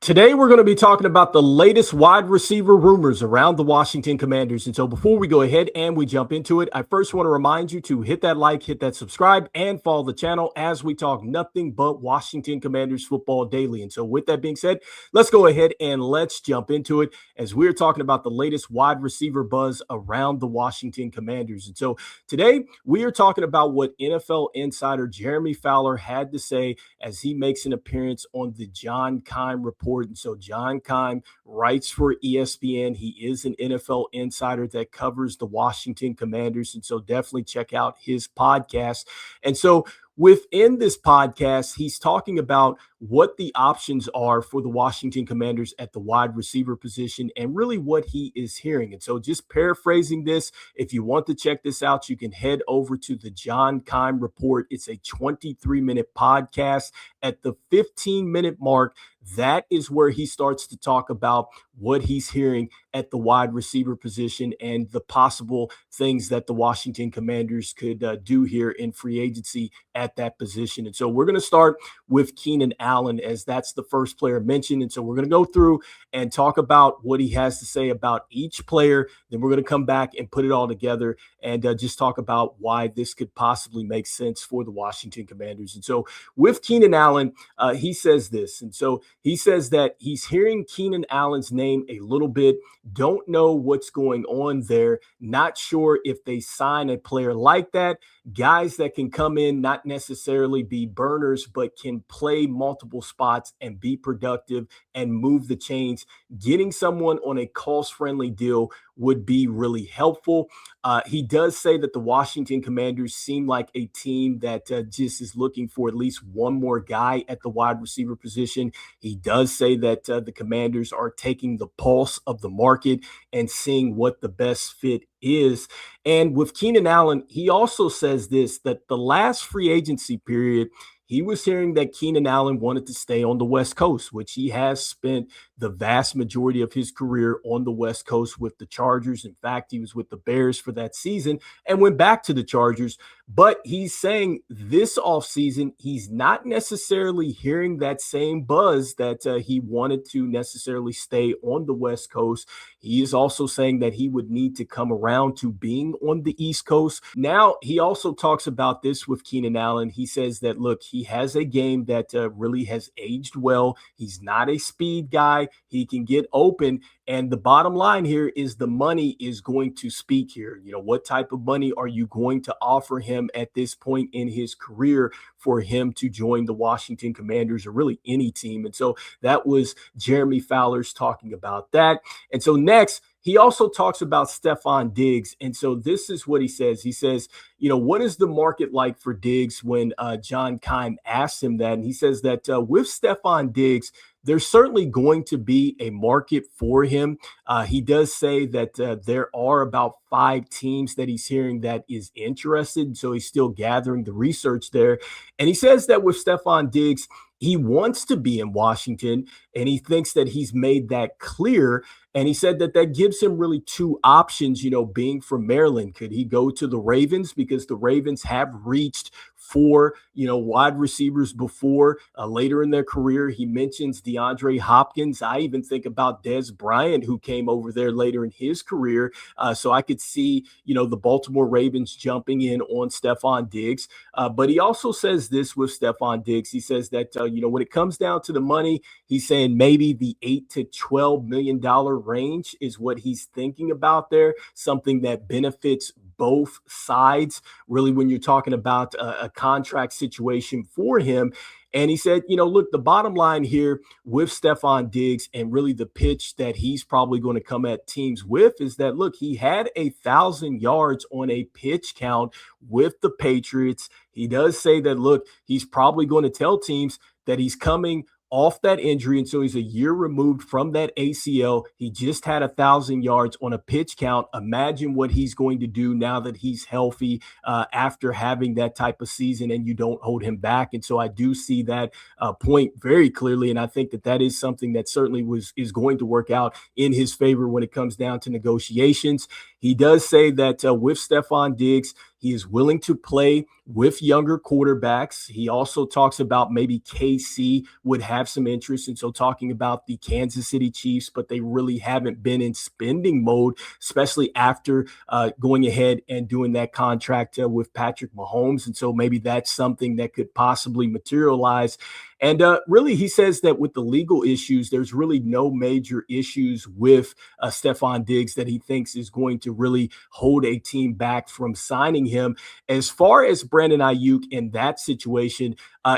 Today, we're going to be talking about the latest wide receiver rumors around the Washington Commanders. And so before we go ahead and we jump into it, I first want to remind you to hit that like, hit that subscribe, and follow the channel as we talk nothing but Washington Commanders football daily. And so with that being said, let's go ahead and let's jump into it as we're talking about the latest wide receiver buzz around the Washington Commanders. And so today, we are talking about what NFL insider Jeremy Fowler had to say as he makes an appearance on the John Keim Report. And so John Keim writes for ESPN. He is an NFL insider that covers the Washington Commanders. And so definitely check out his podcast. And so within this podcast, he's talking about what the options are for the Washington Commanders at the wide receiver position and really what he is hearing. And so just paraphrasing this, if you want to check this out, you can head over to the John Keim Report. It's a 23-minute podcast. At the 15-minute mark, that is where he starts to talk about what he's hearing at the wide receiver position and the possible things that the Washington Commanders could do here in free agency at that position. And so we're going to start with Keenan Allen, as that's the first player mentioned. And so we're going to go through and talk about what he has to say about each player. Then we're going to come back and put it all together and just talk about why this could possibly make sense for the Washington Commanders. And so with Keenan Allen, he says this. And so he says that he's hearing Keenan Allen's name a little bit, don't know what's going on there, not sure if they sign a player like that, guys that can come in, not necessarily be burners, but can play multiple spots and be productive and move the chains. Getting someone on a cost-friendly deal would be really helpful. He does say that the Washington Commanders seem like a team that just is looking for at least one more guy at the wide receiver position. He does say that the Commanders are taking the pulse of the market and seeing what the best fit is. And with Keenan Allen, he also says this, that the last free agency period, he was hearing that Keenan Allen wanted to stay on the West Coast, which he has spent the vast majority of his career on the West Coast with the Chargers. In fact, he was with the Bears for that season and went back to the Chargers. But he's saying this offseason, he's not necessarily hearing that same buzz that he wanted to necessarily stay on the West Coast. He is also saying that he would need to come around to being on the East Coast. Now, he also talks about this with Keenan Allen. He says that, look, he has a game that really has aged well. He's not a speed guy. He can get open. And the bottom line here is the money is going to speak here. You know, what type of money are you going to offer him at this point in his career for him to join the Washington Commanders or really any team? And so that was Jeremy Fowler's talking about that. And so next, he also talks about Stefon Diggs. And so this is what he says. He says, you know, what is the market like for Diggs when John Keim asked him that? And he says that with Stefon Diggs, there's certainly going to be a market for him. He does say that there are about 5 teams that he's hearing that is interested. So he's still gathering the research there. And he says that with Stefon Diggs, he wants to be in Washington, and he thinks that he's made that clear. And he said that that gives him really 2 options, you know, being from Maryland. Could he go to the Ravens? Because the Ravens have reached for, you know, wide receivers before later in their career. He mentions DeAndre Hopkins. I even think about Dez Bryant, who came over there later in his career. So I could see, you know, the Baltimore Ravens jumping in on Stefon Diggs. But he also says this with Stefon Diggs. He says that, you know, when it comes down to the money, he's saying maybe the $8 to $12 million range is what he's thinking about there, something that benefits both sides, really, when you're talking about a contract situation for him. And he said, you know, look, the bottom line here with Stefon Diggs and really the pitch that he's probably going to come at teams with is that, look, he had 1,000 yards on a pitch count with the Patriots. He does say that, look, he's probably going to tell teams that he's coming off that injury, and so he's a year removed from that ACL. He just had 1,000 yards on a pitch count. Imagine what he's going to do now that he's healthy after having that type of season and you don't hold him back. And so I do see that point very clearly, and I think that that is something that certainly is going to work out in his favor when it comes down to negotiations. He does say that with Stefon Diggs, he is willing to play with younger quarterbacks. He also talks about maybe KC would have some interest. And so talking about the Kansas City Chiefs, but they really haven't been in spending mode, especially after going ahead and doing that contract with Patrick Mahomes. And so maybe that's something that could possibly materialize. And really, he says that with the legal issues, there's really no major issues with Stefon Diggs that he thinks is going to really hold a team back from signing him. As far as Brandon Ayuk in that situation,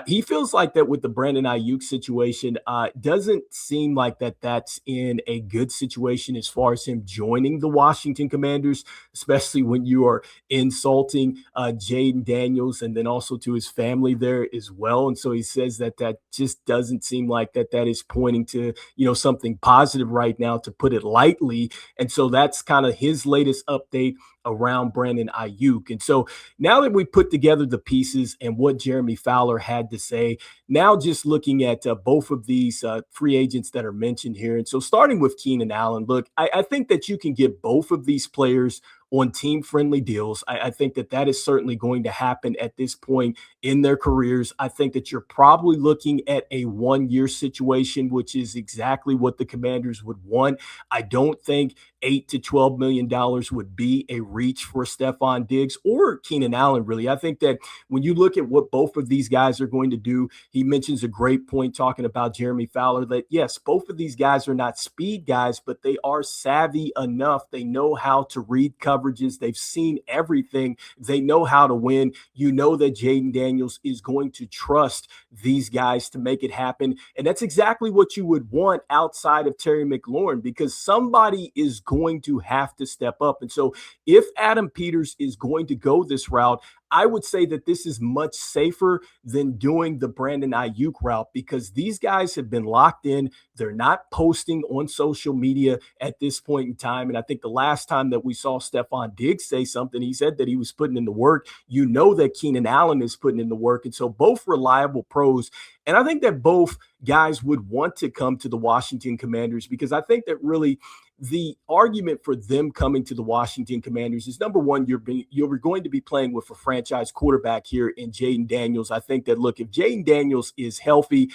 he feels like that with the Brandon Ayuk situation, doesn't seem like that's in a good situation as far as him joining the Washington Commanders, especially when you are insulting Jayden Daniels and then also to his family there as well. And so he says that just doesn't seem like that is pointing to, something positive right now, to put it lightly. And so that's kind of his latest update around Brandon Ayuk. And so now that we put together the pieces and what Jeremy Fowler had to say, now just looking at both of these free agents that are mentioned here. And so starting with Keenan Allen, look, I think that you can get both of these players on team-friendly deals. I think that is certainly going to happen at this point in their careers. I think that you're probably looking at a one-year situation, which is exactly what the Commanders would want. I don't think $8 to $12 million would be a reach for Stefon Diggs or Keenan Allen, really. I think that when you look at what both of these guys are going to do, he mentions a great point talking about Jeremy Fowler, that yes, both of these guys are not speed guys, but they are savvy enough. They know how to read coverages. They've seen everything. They know how to win. You know that Jayden Daniels is going to trust these guys to make it happen. And that's exactly what you would want outside of Terry McLaurin, because somebody is going to have to step up. And so if Adam Peters is going to go this route, I would say that this is much safer than doing the Brandon Ayuk route, because these guys have been locked in. They're not posting on social media at this point in time. And I think the last time that we saw Stefon Diggs say something, he said that he was putting in the work. You know that Keenan Allen is putting in the work. And so both reliable pros. And I think that both guys would want to come to the Washington Commanders, because I think that really the argument for them coming to the Washington Commanders is, number one, you're going to be playing with a franchise quarterback here in Jayden Daniels. I think that, look, if Jayden Daniels is healthy,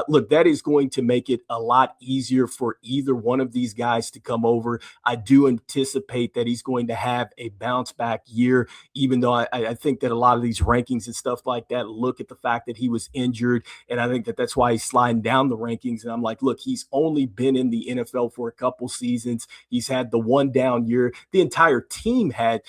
look, that is going to make it a lot easier for either one of these guys to come over. I do anticipate that he's going to have a bounce back year, even though I think that a lot of these rankings and stuff like that look at the fact that he was injured. And I think that that's why he's sliding down the rankings. And I'm like, look, he's only been in the NFL for a couple seasons. He's had the one down year. The entire team had,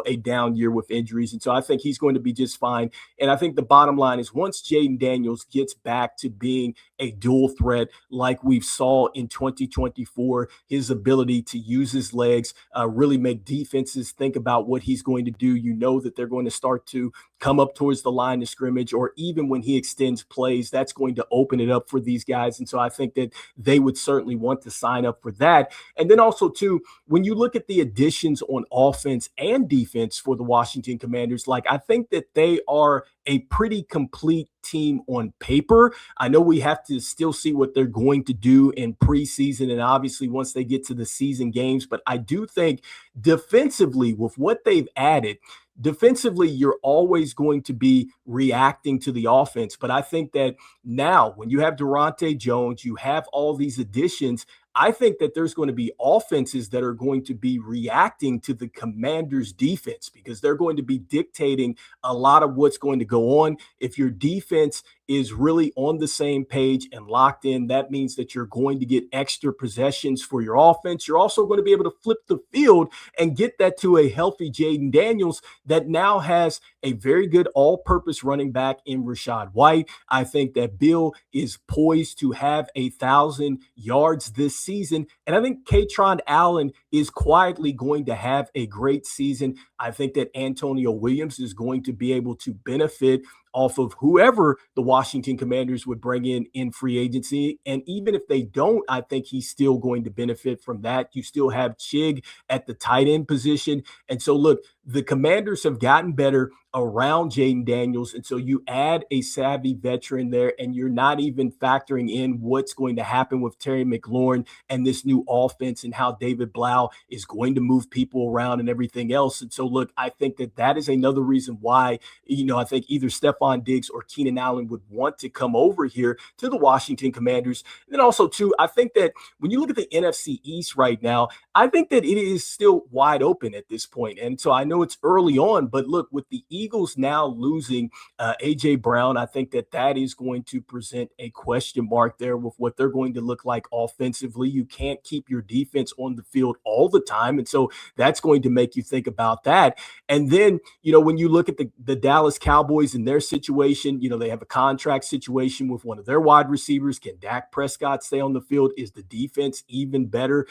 a down year with injuries. And so I think he's going to be just fine. And I think the bottom line is, once Jayden Daniels gets back to being a dual threat like we saw in 2024, his ability to use his legs, really make defenses think about what he's going to do. You know that they're going to start to come up towards the line of scrimmage, or even when he extends plays, that's going to open it up for these guys. And so I think that they would certainly want to sign up for that. And then also, too, when you look at the additions on offense and defense for the Washington Commanders, like, I think that they are a pretty complete team on paper. I know we have to still see what they're going to do in preseason and obviously once they get to the season games, but I do think defensively, with what they've added, defensively, you're always going to be reacting to the offense. But I think that now, when you have Durante Jones, you have all these additions, I think that there's going to be offenses that are going to be reacting to the Commanders' defense, because they're going to be dictating a lot of what's going to go on. If your defense is really on the same page and locked in, that means that you're going to get extra possessions for your offense. You're also going to be able to flip the field and get that to a healthy Jayden Daniels that now has a very good all-purpose running back in Rachaad White. I think that Bill is poised to have 1,000 yards this season. And I think Keenan Allen is quietly going to have a great season. I think that Antonio Williams is going to be able to benefit off of whoever the Washington Commanders would bring in free agency. And even if they don't, I think he's still going to benefit from that. You still have Chig at the tight end position. And so, look, the Commanders have gotten better around Jayden Daniels. And so you add a savvy veteran there, and you're not even factoring in what's going to happen with Terry McLaurin and this new offense and how David Blau is going to move people around and everything else. And so, look, I think that that is another reason why, I think either Stefon Diggs or Keenan Allen would want to come over here to the Washington Commanders. And then also, too, I think that when you look at the NFC East right now, I think that it is still wide open at this point. And so I know it's early on, but look, with the Eagles now losing A.J. Brown, I think that that is going to present a question mark there with what they're going to look like offensively. You can't keep your defense on the field all the time. And so that's going to make you think about that. And then, when you look at the Dallas Cowboys and their situation, they have a contract situation with one of their wide receivers. Can Dak Prescott stay on the field? Is the defense even better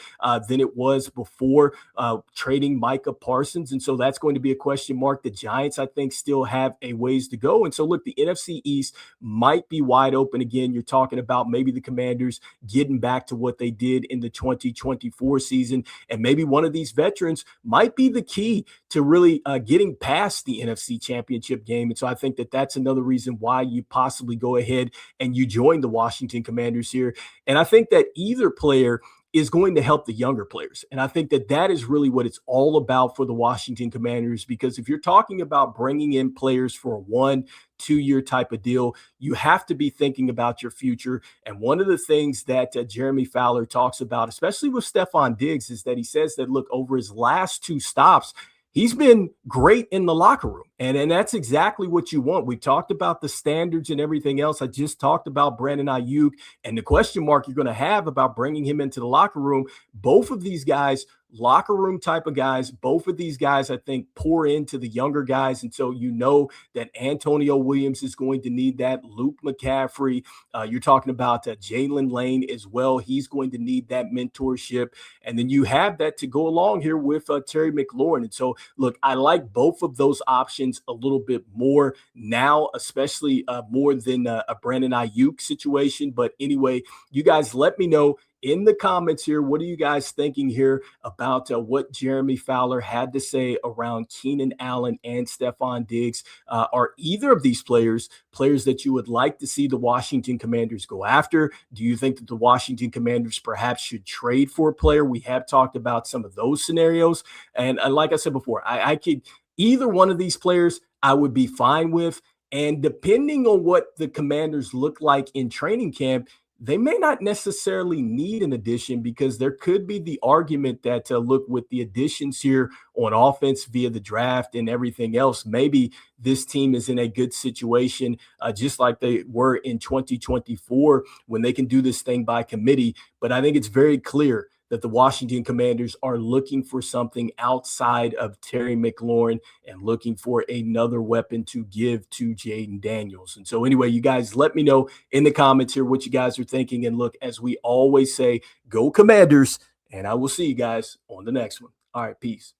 than it was before trading Micah Parsons? And so that's going to be a question mark. The Giants, I think, still have a ways to go. And so, look, the NFC East might be wide open again. You're talking about maybe the Commanders getting back to what they did in the 2024 season. And maybe one of these veterans might be the key to really getting past the NFC Championship game. And so I think that that's another reason why you possibly go ahead and you join the Washington Commanders here. And I think that either player is going to help the younger players. And I think that that is really what it's all about for the Washington Commanders, because if you're talking about bringing in players for a 1-2 year type of deal, you have to be thinking about your future. And one of the things that Jeremy Fowler talks about, especially with Stefon Diggs, is that he says that, look, over his last 2 stops, he's been great in the locker room. And that's exactly what you want. We talked about the standards and everything else. I just talked about Brandon Ayuk and the question mark you're going to have about bringing him into the locker room. Both of these guys, locker room type of guys, both of these guys, I think, pour into the younger guys. And so that Antonio Williams is going to need that. Luke McCaffrey, you're talking about Jalen Lane as well. He's going to need that mentorship. And then you have that to go along here with Terry McLaurin. And so, look, I like both of those options a little bit more now, especially more than a Brandon Ayuk situation. But anyway, you guys let me know in the comments here, what are you guys thinking here about what Jeremy Fowler had to say around Keenan Allen and Stefon Diggs? Are either of these players that you would like to see the Washington Commanders go after? Do you think that the Washington Commanders perhaps should trade for a player? We have talked about some of those scenarios. And like I said before, I could either one of these players I would be fine with. And depending on what the Commanders look like in training camp, they may not necessarily need an addition, because there could be the argument that, look, with the additions here on offense via the draft and everything else, maybe this team is in a good situation, just like they were in 2024 when they can do this thing by committee. But I think it's very clear that the Washington Commanders are looking for something outside of Terry McLaurin and looking for another weapon to give to Jayden Daniels. And so anyway, you guys let me know in the comments here what you guys are thinking. And look, as we always say, go Commanders, and I will see you guys on the next one. All right, peace.